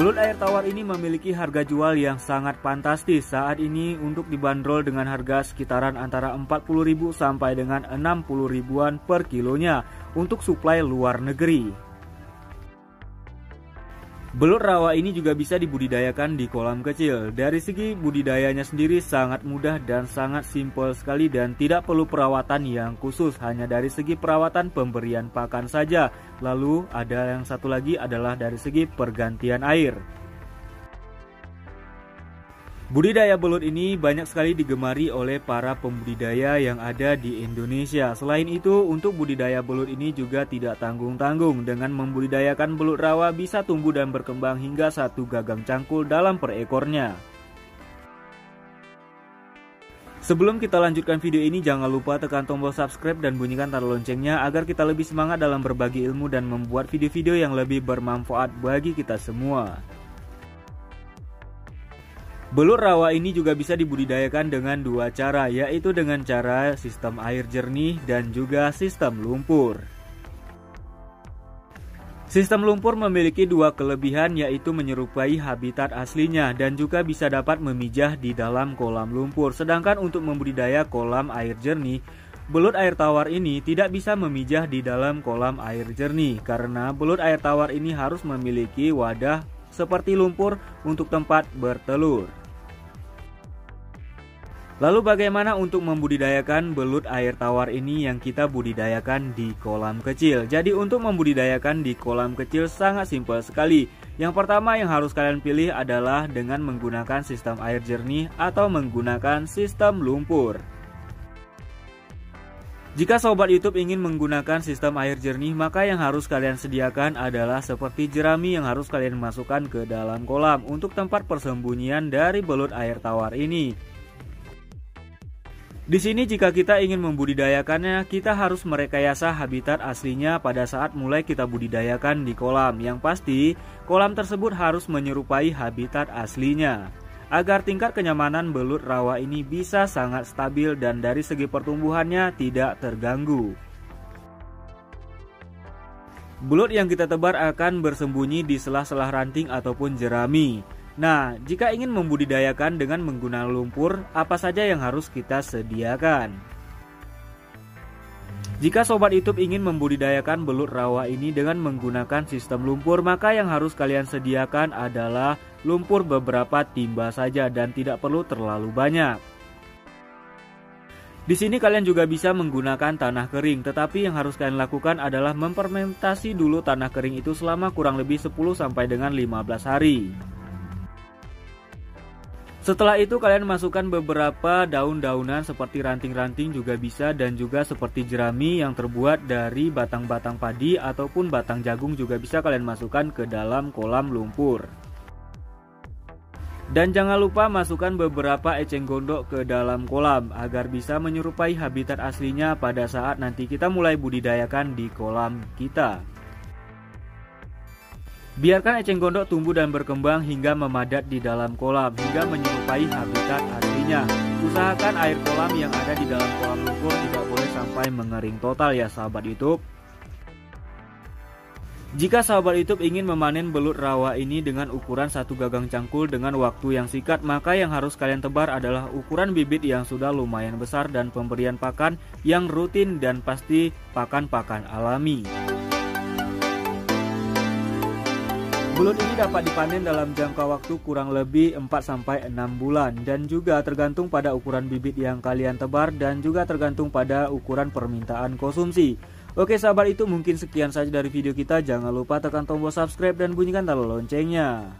Belut air tawar ini memiliki harga jual yang sangat fantastis saat ini untuk dibanderol dengan harga sekitaran antara 40.000 sampai dengan 60 ribuan per kilonya untuk suplai luar negeri. Belut rawa ini juga bisa dibudidayakan di kolam kecil. Dari segi budidayanya sendiri sangat mudah dan sangat simpel sekali dan tidak perlu perawatan yang khusus, hanya dari segi perawatan pemberian pakan saja. Lalu ada yang satu lagi adalah dari segi pergantian air. Budidaya belut ini banyak sekali digemari oleh para pembudidaya yang ada di Indonesia. Selain itu, untuk budidaya belut ini juga tidak tanggung-tanggung. Dengan membudidayakan belut rawa bisa tumbuh dan berkembang hingga 1 gagang cangkul dalam per ekornya. Sebelum kita lanjutkan video ini, jangan lupa tekan tombol subscribe dan bunyikan tanda loncengnya agar kita lebih semangat dalam berbagi ilmu dan membuat video-video yang lebih bermanfaat bagi kita semua. Belut rawa ini juga bisa dibudidayakan dengan 2 cara, yaitu dengan cara sistem air jernih dan juga sistem lumpur. Sistem lumpur memiliki 2 kelebihan, yaitu menyerupai habitat aslinya dan juga bisa dapat memijah di dalam kolam lumpur. Sedangkan untuk membudidaya kolam air jernih, belut air tawar ini tidak bisa memijah di dalam kolam air jernih karena belut air tawar ini harus memiliki wadah seperti lumpur untuk tempat bertelur. Lalu bagaimana untuk membudidayakan belut air tawar ini yang kita budidayakan di kolam kecil? Jadi untuk membudidayakan di kolam kecil sangat simpel sekali. Yang pertama yang harus kalian pilih adalah dengan menggunakan sistem air jernih atau menggunakan sistem lumpur. Jika sobat YouTube ingin menggunakan sistem air jernih, maka yang harus kalian sediakan adalah seperti jerami yang harus kalian masukkan ke dalam kolam untuk tempat persembunyian dari belut air tawar ini. Di sini jika kita ingin membudidayakannya, kita harus merekayasa habitat aslinya pada saat mulai kita budidayakan di kolam. Yang pasti, kolam tersebut harus menyerupai habitat aslinya, agar tingkat kenyamanan belut rawa ini bisa sangat stabil dan dari segi pertumbuhannya tidak terganggu. Belut yang kita tebar akan bersembunyi di sela-sela ranting ataupun jerami. Nah, jika ingin membudidayakan dengan menggunakan lumpur, apa saja yang harus kita sediakan? Jika sobat YouTube ingin membudidayakan belut rawa ini dengan menggunakan sistem lumpur, maka yang harus kalian sediakan adalah lumpur beberapa timba saja dan tidak perlu terlalu banyak. Di sini kalian juga bisa menggunakan tanah kering, tetapi yang harus kalian lakukan adalah memfermentasi dulu tanah kering itu selama kurang lebih 10 sampai dengan 15 hari. Setelah itu kalian masukkan beberapa daun-daunan seperti ranting-ranting juga bisa dan juga seperti jerami yang terbuat dari batang-batang padi ataupun batang jagung juga bisa kalian masukkan ke dalam kolam lumpur. Dan jangan lupa masukkan beberapa eceng gondok ke dalam kolam agar bisa menyerupai habitat aslinya pada saat nanti kita mulai budidayakan di kolam kita. Biarkan eceng gondok tumbuh dan berkembang hingga memadat di dalam kolam hingga menyerupai habitat aslinya. Usahakan air kolam yang ada di dalam kolam lumpur tidak boleh sampai mengering total ya sahabat YouTube. Jika sahabat YouTube ingin memanen belut rawa ini dengan ukuran 1 gagang cangkul dengan waktu yang singkat, maka yang harus kalian tebar adalah ukuran bibit yang sudah lumayan besar dan pemberian pakan yang rutin dan pasti pakan-pakan alami. Belut ini dapat dipanen dalam jangka waktu kurang lebih 4-6 bulan dan juga tergantung pada ukuran bibit yang kalian tebar dan juga tergantung pada ukuran permintaan konsumsi. Oke sahabat, itu mungkin sekian saja dari video kita. Jangan lupa tekan tombol subscribe dan bunyikan tanda loncengnya.